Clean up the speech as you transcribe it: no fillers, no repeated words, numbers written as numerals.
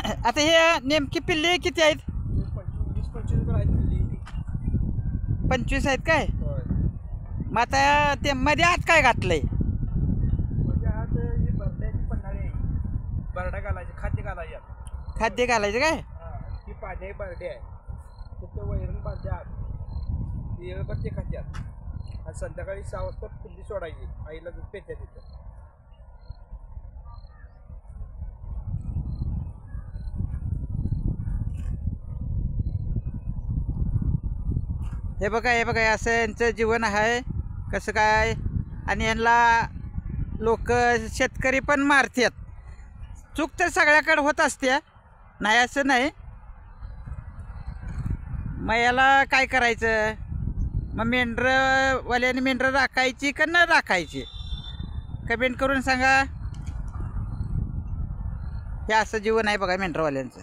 आता हे नेमकी पिल्ले किती आहेत? 20-25 आहेत पिल्ली. 25 आहेत काय? होय. मग आता ते मध्ये आत काय घातलंय? म्हणजे आज ही बरड्याची पन्हाळी आहे. बरडा घालायचे, खाद्य घालायचे. खाद्य घालायचं काय? ही पाणी बरडे आहे. तिथं वैरण बांधतात. ते खात्यात. आणि संध्याकाळी 6 वाजता पिल्ली सोडायची. आईला दूध पेत्या तिथं. हे बघा असं यांचं जीवन आहे. कसं काय? आणि यांना लोक शेतकरी पण मारतात. चूक तर सगळ्याकडे होत असते, नाही असं नाही. मग याला काय करायचं? मग मेंढरवाल्याने मेंढरं राखायची का न राखायची? कमेंट करून सांगा. हे असं जीवन आहे बघा मेंढरवाल्यांचं.